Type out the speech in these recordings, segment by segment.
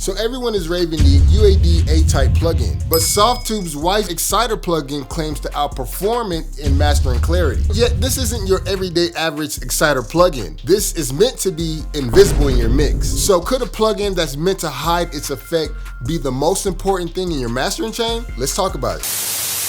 So everyone is raving the UAD A-Type plugin, but Softube's Weiss Exciter plugin claims to outperform it in mastering clarity. Yet this isn't your everyday average Exciter plugin. This is meant to be invisible in your mix. So could a plugin that's meant to hide its effect be the most important thing in your mastering chain? Let's talk about it.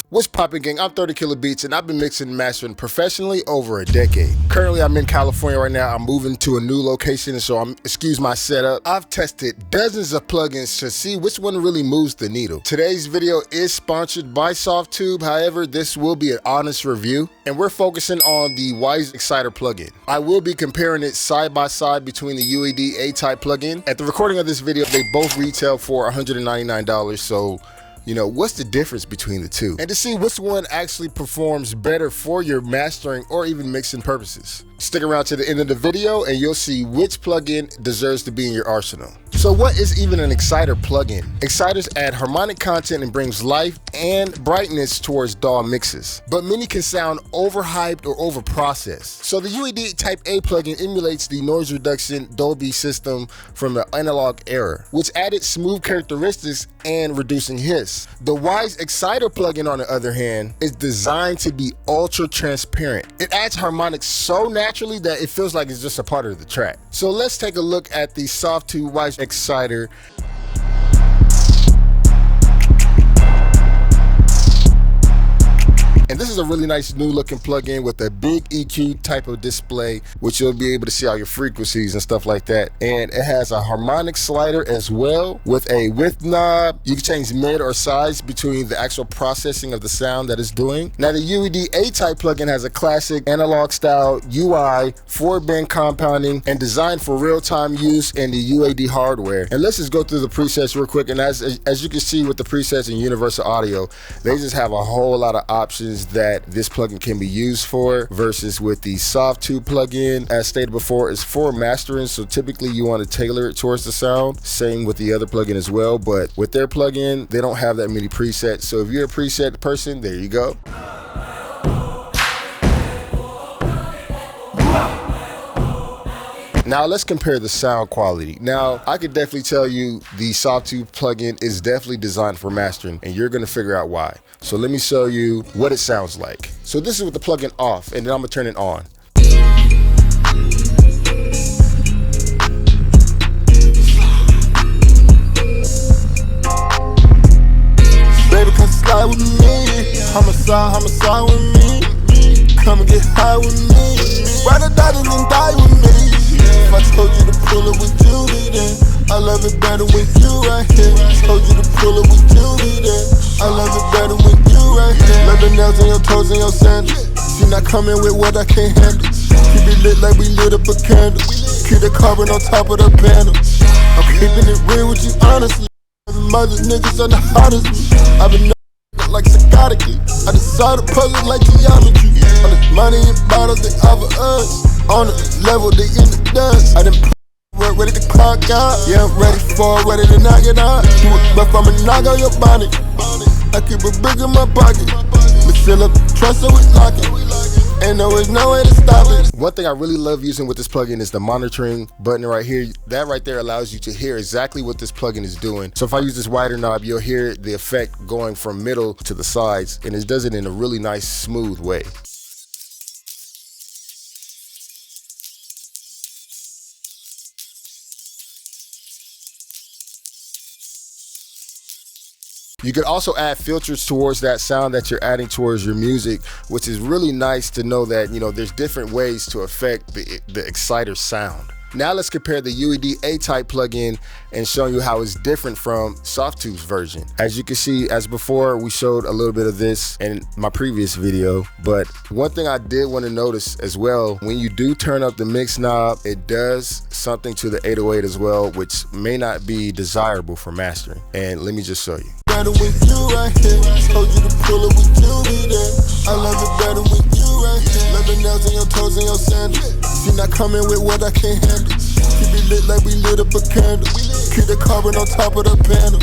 What's poppin', gang? I'm 30 Killer Beats and I've been mixing and mastering professionally over a decade. Currently, I'm in California right now. I'm moving to a new location, so excuse my setup. I've tested dozens of plugins to see which one really moves the needle. Today's video is sponsored by Softube. However, this will be an honest review, and we're focusing on the Weiss Exciter plugin. I will be comparing it side by side between the UAD A-Type plugin. At the recording of this video, they both retail for $199, so you know, what's the difference between the two? And to see which one actually performs better for your mastering or even mixing purposes. Stick around to the end of the video and you'll see which plugin deserves to be in your arsenal. So what is even an Exciter plugin? Exciters add harmonic content and brings life and brightness towards DAW mixes. But many can sound overhyped or overprocessed. So the UAD Type A plugin emulates the noise reduction Dolby system from the analog era, which added smooth characteristics and reducing hiss. The Weiss Exciter plugin, on the other hand, is designed to be ultra transparent. It adds harmonics so naturally that it feels like it's just a part of the track. So let's take a look at the Softube Weiss Exciter. And this is a really nice new looking plugin with a big EQ type of display, which you'll be able to see all your frequencies and stuff like that. And it has a harmonic slider as well with a width knob. You can change mid or size between the actual processing of the sound that it's doing. Now the UAD A-Type plugin has a classic analog style UI, 4-band compounding, and designed for real-time use in the UAD hardware. And let's just go through the presets real quick. And as you can see with the presets in Universal Audio, they just have a whole lot of options that this plugin can be used for, versus with the Softube plugin, as stated before, is for mastering, so typically you want to tailor it towards the sound. Same with the other plugin as well, but with their plugin, they don't have that many presets. So if you're a preset person, there you go. Now let's compare the sound quality. Now I could definitely tell you the Softube plugin is definitely designed for mastering, and you're gonna figure out why. So let me show you what it sounds like. So this is with the plugin off, and then I'm gonna turn it on. Baby, come slide with me. Homicide with me. Come and get high with me. Ride or die and die with me. If I told you to pull it with Judy, then I love it better when you right here. Told you to pull it with Judy, then I love it better when you right here. Love the nails on your toes and your sandals. She not coming with what I can't handle. Keep it lit like we lit up a candle. Keep the carbon on top of the panel. I'm keeping it real with you honestly. Mother niggas are the hottest. I've been like psychotically. I decided puzzle like geometry. All this money and bottles they offer us. On the level they in the dust. I done work ready to clock out. Yeah, I'm ready for it, ready to knock it out. You was rough, I'ma knock out your bonnet. I keep a brick in my pocket. We fill up the trust so we lock it. And there is no way to stop it. One thing I really love using with this plugin is the monitoring button right here. That right there allows you to hear exactly what this plugin is doing. So if I use this wider knob, you'll hear the effect going from middle to the sides, and it does it in a really nice, smooth way. You can also add filters towards that sound that you're adding towards your music, which is really nice to know that, you know, there's different ways to affect the Exciter sound. Now let's compare the UAD A-Type plugin and show you how it's different from Softube's version. As you can see, as before, we showed a little bit of this in my previous video, but one thing I did want to notice as well, when you do turn up the mix knob, it does something to the 808 as well, which may not be desirable for mastering. And let me just show you. Better with you right here. Told you to pull it with you be there. I love it better with you right here. Love the nails on your toes and your sandals. She not coming with what I can't handle. keep it lit like we lit up a candle. Keep the carbon on top of the panel.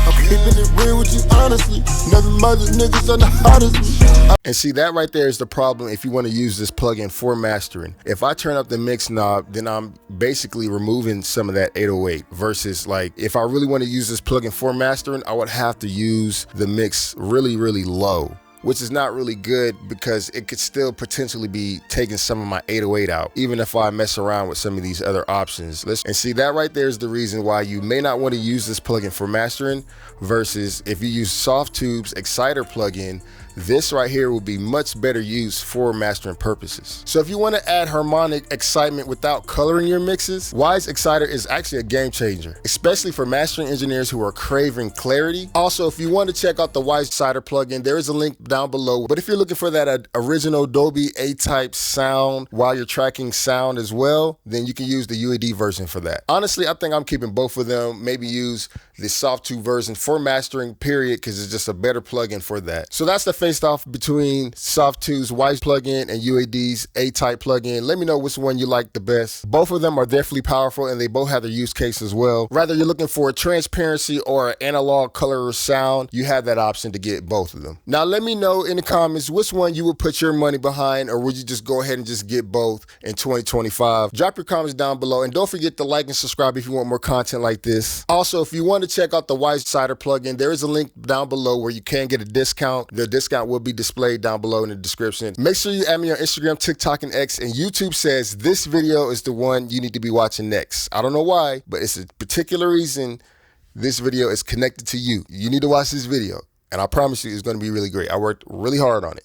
I'm keeping it real with you, honestly. Never mind the niggas on the hottest. And see, that right there is the problem if you want to use this plugin for mastering. If I turn up the mix knob, then I'm basically removing some of that 808 versus like, if I really want to use this plugin for mastering, I would have to use the mix really, really low, which is not really good because it could still potentially be taking some of my 808 out, even if I mess around with some of these other options. And see, that right there is the reason why you may not want to use this plugin for mastering versus if you use Softube's Exciter plugin, this right here will be much better used for mastering purposes. So if you want to add harmonic excitement without coloring your mixes, Weiss Exciter is actually a game changer, especially for mastering engineers who are craving clarity. Also, if you want to check out the Weiss Exciter plugin, there is a link down below. But if you're looking for that original UAD A-Type sound while you're tracking sound as well, then you can use the UAD version for that. Honestly, I think I'm keeping both of them. Maybe use the Softube version for mastering, period, because it's just a better plugin for that. So that's the face-off between Softube's Weiss plugin and UAD's A-Type plugin. Let me know which one you like the best. Both of them are definitely powerful and they both have their use case as well. Whether you're looking for a transparency or an analog color or sound, you have that option to get both of them. Now let me know in the comments which one you would put your money behind, or would you just go ahead and just get both in 2025? Drop your comments down below and don't forget to like and subscribe if you want more content like this. Also, if you want to check out the Weiss Exciter plugin, there is a link down below where you can get a discount. The discount will be displayed down below in the description. Make sure you add me on Instagram, TikTok, and X, and YouTube says this video is the one you need to be watching next. I don't know why, but it's a particular reason this video is connected to you. You need to watch this video, and I promise you it's going to be really great. I worked really hard on it.